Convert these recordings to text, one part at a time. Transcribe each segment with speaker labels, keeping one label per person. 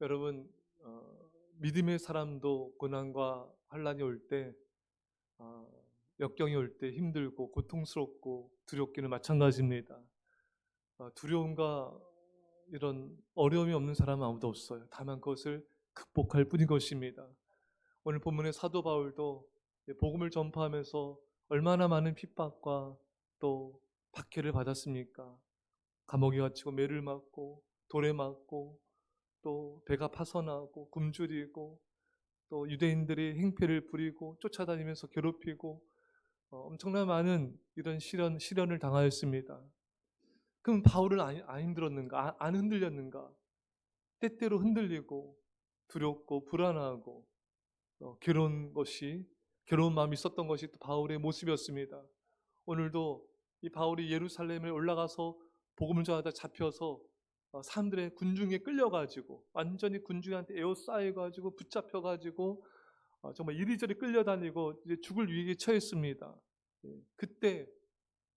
Speaker 1: 여러분, 믿음의 사람도 고난과 환난이 올 때, 역경이 올 때 힘들고 고통스럽고 두렵기는 마찬가지입니다. 두려움과 이런 어려움이 없는 사람은 아무도 없어요. 다만 그것을 극복할 뿐인 것입니다. 오늘 본문의 사도 바울도 복음을 전파하면서 얼마나 많은 핍박과 또 박해를 받았습니까? 감옥에 갇히고 매를 맞고 돌에 맞고 또 배가 파선하고 굶주리고 또 유대인들이 행패를 부리고 쫓아다니면서 괴롭히고 엄청난 많은 이런 시련을 당하였습니다. 그럼 바울은 안 힘들었는가? 안 흔들렸는가? 때때로 흔들리고 두렵고 불안하고 괴로운 마음이 있었던 것이 또 바울의 모습이었습니다. 오늘도 이 바울이 예루살렘에 올라가서 복음을 전하다 잡혀서 사람들의 군중에 끌려가지고 완전히 군중한테 에워싸여가지고 붙잡혀가지고 정말 이리저리 끌려다니고 이제 죽을 위기에 처했습니다. 그때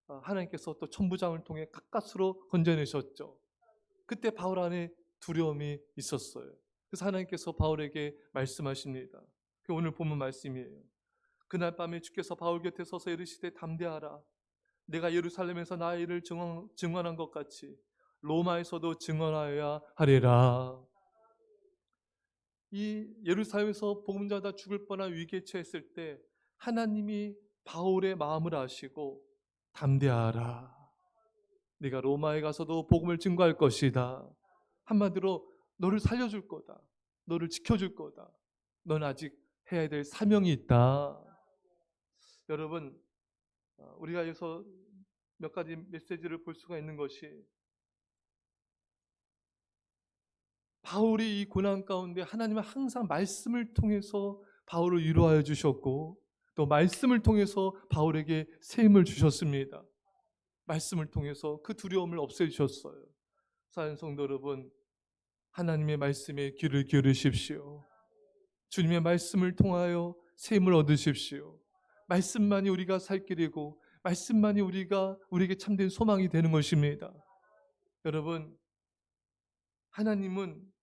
Speaker 1: 하나님께서 또 천부장을 통해 가까스로 건져내셨죠. 그때 바울 안에 두려움이 있었어요. 그래서 하나님께서 바울에게 말씀하십니다. 그게 오늘 본문 말씀이에요. 그날 밤에 주께서 바울 곁에 서서 이르시되 담대하라. 내가 예루살렘에서 나의 일을 증언한 것 같이 로마에서도 증언하여야 하리라. 이 예루살렘에서 복음 전하다 죽을 뻔한 위기에 처했을 때 하나님이 바울의 마음을 아시고 담대하라. 네가 로마에 가서도 복음을 증거할 것이다. 한마디로 너를 살려줄 거다. 너를 지켜줄 거다. 넌 아직 해야 될 사명이 있다. 여러분, 우리가 여기서 몇 가지 메시지를 볼 수가 있는 것이, 바울이 이 고난 가운데 하나님은 항상 말씀을 통해서 바울을 위로하여 주셨고 또 말씀을 통해서 바울에게 새 힘을 주셨습니다. 말씀을 통해서 그 두려움을 없애주셨어요. 사랑하는 성도 여러분, 하나님의 말씀에 귀를 기울이십시오. 주님의 말씀을 통하여 새 힘을 얻으십시오. 말씀만이 우리가 살 길이고 말씀만이 우리에게 참된 소망이 되는 것입니다. 여러분, 하나님은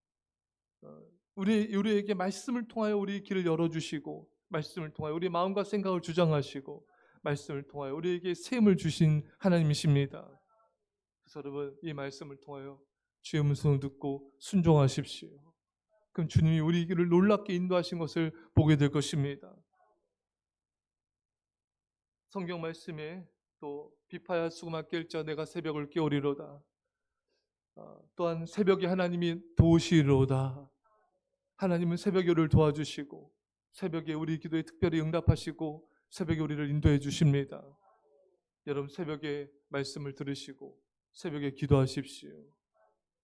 Speaker 1: 우리에게 말씀을 통하여 우리 길을 열어주시고 말씀을 통하여 우리 마음과 생각을 주장하시고 말씀을 통하여 우리에게 새 힘을 주신 하나님이십니다. 그래서 여러분, 이 말씀을 통하여 주의 음성을 듣고 순종하십시오. 그럼 주님이 우리 길을 놀랍게 인도하신 것을 보게 될 것입니다. 성경 말씀에 또 비파야 수고만 깰자 내가 새벽을 깨우리로다. 또한 새벽에 하나님이 도우시리로다. 하나님은 새벽에 우리를 도와주시고 새벽에 우리 기도에 특별히 응답하시고 새벽에 우리를 인도해 주십니다. 여러분, 새벽에 말씀을 들으시고 새벽에 기도하십시오.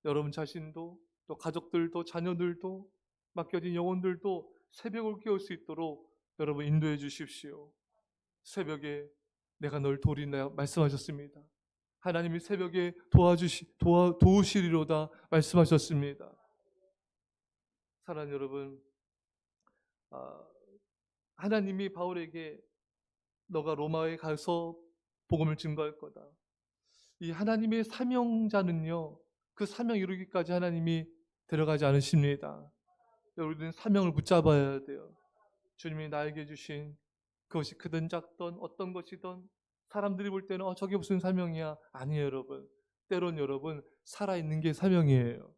Speaker 1: 여러분 자신도 또 가족들도 자녀들도 맡겨진 영혼들도 새벽을 깨울 수 있도록 여러분 인도해 주십시오. 새벽에 내가 널 도우리라 말씀하셨습니다. 하나님이 새벽에 도우시리로다 말씀하셨습니다. 사랑하는 여러분, 하나님이 바울에게 너가 로마에 가서 복음을 증거할 거다. 이 하나님의 사명자는요, 그 사명 이루기까지 하나님이 데려가지 않으십니다. 우리는 사명을 붙잡아야 돼요. 주님이 나에게 주신 그것이 크든 작든 어떤 것이든 사람들이 볼 때는 저게 무슨 사명이야. 아니에요, 여러분. 때론 여러분, 살아있는 게 사명이에요.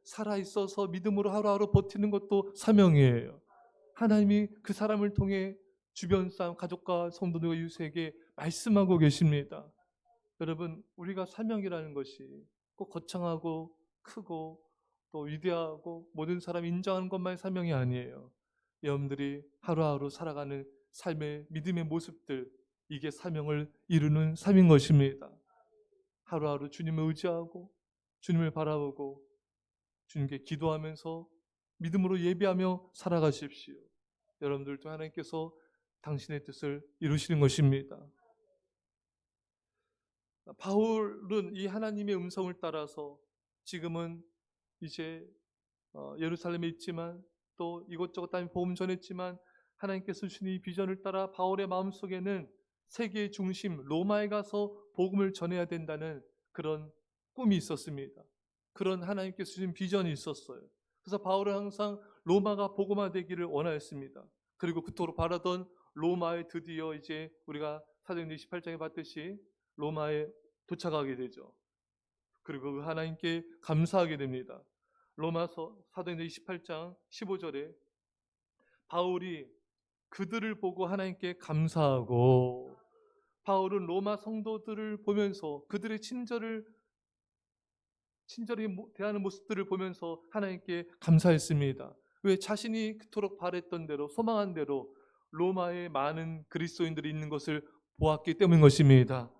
Speaker 1: 살아있어서 믿음으로 하루하루 버티는 것도 사명이에요. 하나님이 그 사람을 통해 주변 사람, 가족과 성도들과 이웃에게 말씀하고 계십니다. 여러분, 우리가 사명이라는 것이 꼭 거창하고 크고 또 위대하고 모든 사람이 인정하는 것만이 사명이 아니에요. 여러분들이 하루하루 살아가는 삶의 믿음의 모습들, 이게 사명을 이루는 삶인 것입니다. 하루하루 주님을 의지하고 주님을 바라보고 주님께 기도하면서 믿음으로 예배하며 살아가십시오. 여러분들도 하나님께서 당신의 뜻을 이루시는 것입니다. 바울은 이 하나님의 음성을 따라서 지금은 이제 예루살렘에 있지만 또 이곳저곳 다니며 복음 전했지만 하나님께서 주신 이 비전을 따라 바울의 마음속에는 세계의 중심 로마에 가서 복음을 전해야 된다는 그런 꿈이 있었습니다. 그런 하나님께서 주신 비전이 있었어요. 그래서 바울은 항상 로마가 복음화되기를 원하였습니다. 그리고 그토록 바라던 로마에 드디어 이제 우리가 사도행전 28장에 봤듯이 로마에 도착하게 되죠. 그리고 그 하나님께 감사하게 됩니다. 로마서 사도행전 28장 15절에 바울이 그들을 보고 하나님께 감사하고, 바울은 로마 성도들을 보면서 그들의 친절히 대하는 모습들을 보면서 하나님께 감사했습니다. 왜? 자신이 그토록 바랬던 대로, 소망한 대로 로마에 많은 그리스도인들이 있는 것을 보았기 때문인 것입니다.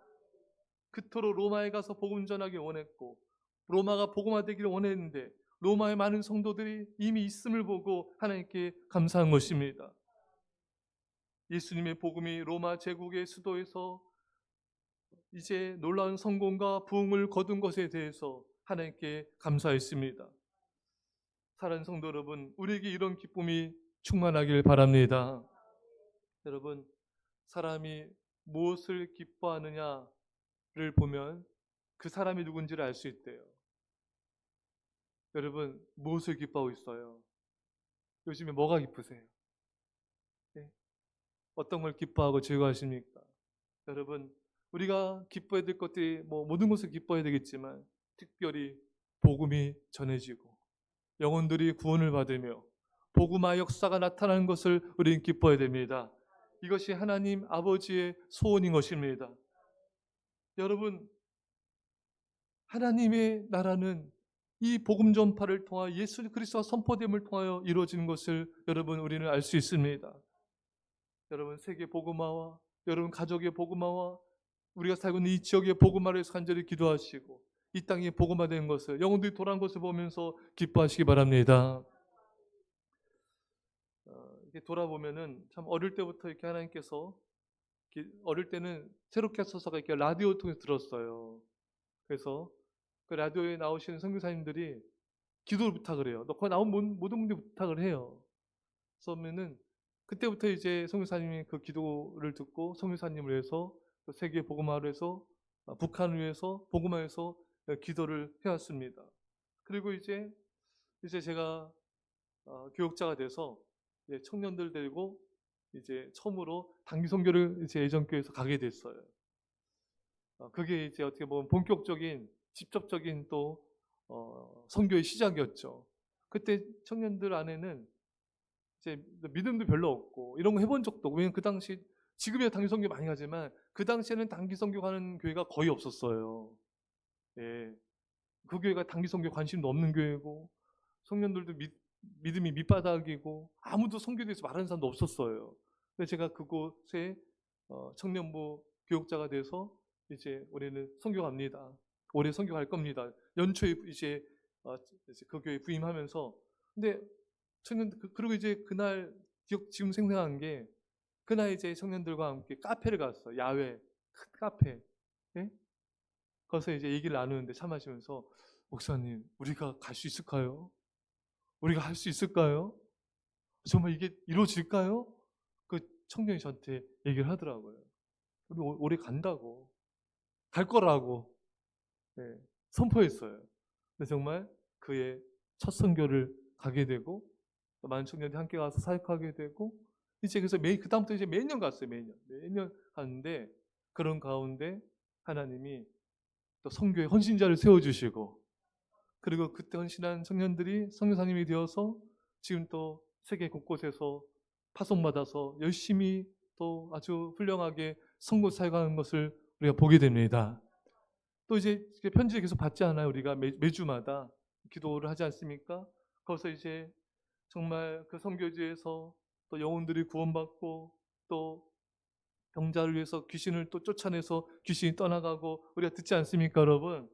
Speaker 1: 그토록 로마에 가서 복음 전하기 원했고 로마가 복음화되기를 원했는데 로마에 많은 성도들이 이미 있음을 보고 하나님께 감사한 것입니다. 예수님의 복음이 로마 제국의 수도에서 이제 놀라운 성공과 부흥을 거둔 것에 대해서 하나님께 감사했습니다. 사랑하는 성도 여러분, 우리에게 이런 기쁨이 충만하길 바랍니다. 여러분, 사람이 무엇을 기뻐하느냐를 보면 그 사람이 누군지를 알 수 있대요. 여러분, 무엇을 기뻐하고 있어요? 요즘에 뭐가 기쁘세요? 네? 어떤 걸 기뻐하고 즐거워하십니까? 여러분, 우리가 기뻐해야 될 것들이 모든 것을 기뻐해야 되겠지만 특별히 복음이 전해지고 영혼들이 구원을 받으며 복음의 역사가 나타나는 것을 우리는 기뻐해야 됩니다. 이것이 하나님 아버지의 소원인 것입니다. 여러분, 하나님의 나라는 이 복음 전파를 통하여 예수 그리스도가 선포됨을 통하여 이루어지는 것을 여러분 우리는 알 수 있습니다. 여러분, 세계 복음화와 여러분 가족의 복음화와 우리가 살고 있는 이 지역의 복음화를 위해서 간절히 기도하시고 이 땅이 복음화된 것을, 영혼들이 돌아온 것을 보면서 기뻐하시기 바랍니다. 이렇게 돌아보면은 참 어릴 때부터 이렇게 하나님께서 어릴 때는 새롭게 하소서가 이렇게 라디오 통해서 들었어요. 그래서 그 라디오에 나오시는 선교사님들이 기도를 부탁을 해요. 너 거기 나온 모든 분들이 부탁을 해요. 그러면은 그때부터 이제 선교사님이 그 기도를 듣고 선교사님을 위해서 세계 복음화를 해서 북한을 위해서 복음화해서 기도를 해왔습니다. 그리고 이제 제가 교육자가 돼서 이제 청년들 데리고 이제 처음으로 단기 선교를 이제 예전교회에서 가게 됐어요. 그게 이제 어떻게 보면 본격적인 직접적인 또 선교의 시작이었죠. 그때 청년들 안에는 이제 믿음도 별로 없고 이런 거 해본 적도 없고, 왜냐면 그 당시 지금이야 단기 선교 많이 가지만 그 당시에는 단기 선교 가는 교회가 거의 없었어요. 예, 그 교회가 단기 선교 관심도 없는 교회고 청년들도 믿음이 밑바닥이고 아무도 선교에 대해서 말하는 사람도 없었어요. 근데 제가 그곳에 청년부 교육자가 돼서 이제 올해는 선교 갑니다. 올해 선교 갈 겁니다. 연초에 이제 그 교회 부임하면서, 근데 그리고 이제 그날 지금 생생한 게 그날 이제 청년들과 함께 카페를 갔어요. 야외 큰 카페. 예? 거기서 이제 얘기를 나누는데 차 마시면서 목사님, 우리가 갈 수 있을까요? 우리가 할 수 있을까요? 정말 이게 이루어질까요? 그 청년이 저한테 얘기를 하더라고요. 우리 올해 간다고, 갈 거라고, 네, 선포했어요. 근데 정말 그의 첫 선교를 가게 되고 또 많은 청년들이 함께 가서 사역하게 되고 이제 그래서 그다음부터 이제 매년 갔어요. 매년 갔는데 그런 가운데 하나님이 또 선교의 헌신자를 세워주시고, 그리고 그때 헌신한 청년들이 선교사님이 되어서 지금 또 세계 곳곳에서 파송받아서 열심히 또 아주 훌륭하게 선교 사역하는 것을 우리가 보게 됩니다. 또 이제 편지를 계속 받지 않아요. 우리가 매주마다 기도를 하지 않습니까? 거기서 이제 정말 그 선교지에서 또 영혼들이 구원받고 또 병자를 위해서 귀신을 또 쫓아내서 귀신이 떠나가고 우리가 듣지 않습니까, 여러분?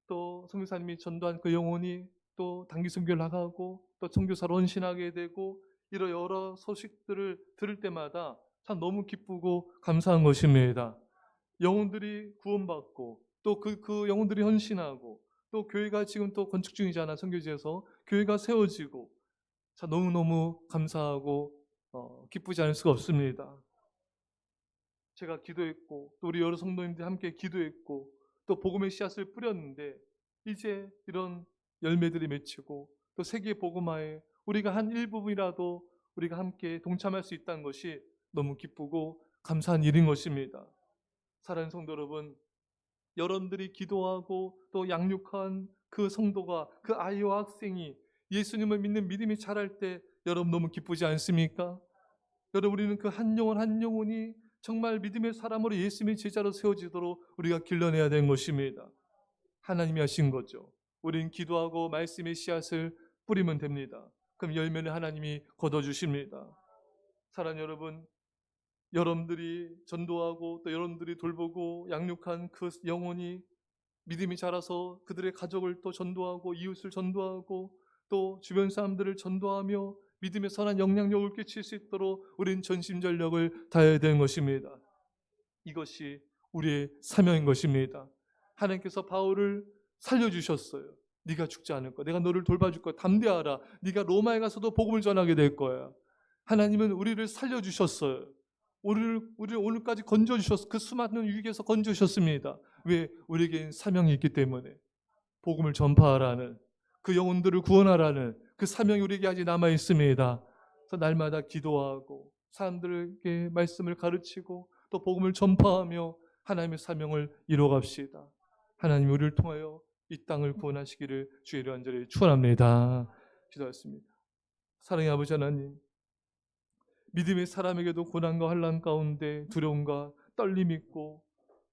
Speaker 1: 또 선교사님이 전도한 그 영혼이 또 단기 선교를 나가고 또 선교사로 헌신하게 되고 이런 여러 소식들을 들을 때마다 참 너무 기쁘고 감사한 것입니다. 영혼들이 구원받고 또 그 영혼들이 헌신하고 또 교회가 지금 또 건축 중이잖아. 선교지에서 교회가 세워지고 참 너무너무 감사하고 기쁘지 않을 수가 없습니다. 제가 기도했고 또 우리 여러 성도님들이 함께 기도했고 또 복음의 씨앗을 뿌렸는데 이제 이런 열매들이 맺히고 또 세계 복음화에 우리가 한 일부분이라도 우리가 함께 동참할 수 있다는 것이 너무 기쁘고 감사한 일인 것입니다. 사랑하는 성도 여러분, 여러분들이 기도하고 또 양육한 그 성도가, 그 아이와 학생이 예수님을 믿는 믿음이 자랄 때 여러분 너무 기쁘지 않습니까? 여러분, 우리는 그 한 영혼 한 영혼이 정말 믿음의 사람으로 예수님의 제자로 세워지도록 우리가 길러내야 되는 것입니다. 하나님이 하신 거죠. 우리는 기도하고 말씀의 씨앗을 뿌리면 됩니다. 그럼 열매는 하나님이 거둬주십니다. 사랑하는 여러분, 여러분들이 전도하고 또 여러분들이 돌보고 양육한 그 영혼이 믿음이 자라서 그들의 가족을 또 전도하고 이웃을 전도하고 또 주변 사람들을 전도하며 믿음의 선한 영향력을 끼칠 수 있도록 우리는 전심전력을 다해야 되는 것입니다. 이것이 우리의 사명인 것입니다. 하나님께서 바울을 살려주셨어요. 네가 죽지 않을 거야. 내가 너를 돌봐줄 거야. 담대하라. 네가 로마에 가서도 복음을 전하게 될 거야. 하나님은 우리를 살려주셨어요. 우리를 오늘까지 건져주셨어. 그 수많은 위기에서 건져주셨습니다. 왜? 우리에겐 사명이 있기 때문에. 복음을 전파하라는, 그 영혼들을 구원하라는 그 사명이 우리에게 아직 남아 있습니다. 그래서 날마다 기도하고 사람들에게 말씀을 가르치고 또 복음을 전파하며 하나님의 사명을 이루어갑시다. 하나님 우리를 통하여 이 땅을 구원하시기를 주의 이름으로 간절히 축원합니다. 기도하겠습니다. 사랑의 아버지 하나님, 믿음의 사람에게도 고난과 환난 가운데 두려움과 떨림이 있고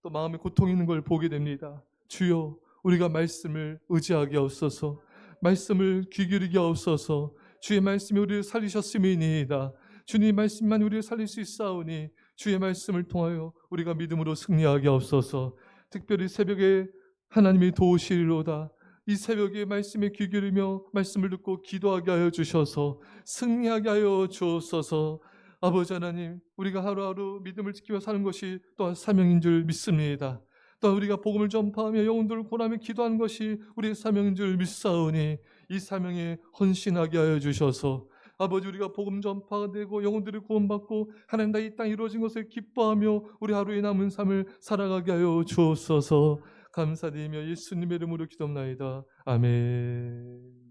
Speaker 1: 또 마음에 고통이 있는 걸 보게 됩니다. 주여, 우리가 말씀을 의지하게 하옵소서. 말씀을 귀 기울이게 하옵소서. 주의 말씀이 우리를 살리셨음이니이다. 주님 말씀만 우리를 살릴 수 있사오니 주의 말씀을 통하여 우리가 믿음으로 승리하게 하옵소서. 특별히 새벽에 하나님이 도우시리로다. 이 새벽에 말씀에 귀 기울이며 말씀을 듣고 기도하게 하여 주셔서 승리하게 하여 주옵소서. 아버지 하나님, 우리가 하루하루 믿음을 지키며 사는 것이 또한 사명인 줄 믿습니다. 또한 우리가 복음을 전파하며 영혼들을 구원하며 기도하는 것이 우리의 사명인 줄 믿사오니 이 사명에 헌신하게 하여 주셔서 아버지, 우리가 복음 전파가 되고 영혼들을 구원받고 하나님 나라의 이 땅 이루어진 것을 기뻐하며 우리 하루의 남은 삶을 살아가게 하여 주옵소서. 감사드리며 예수님의 이름으로 기도합나이다. 아멘.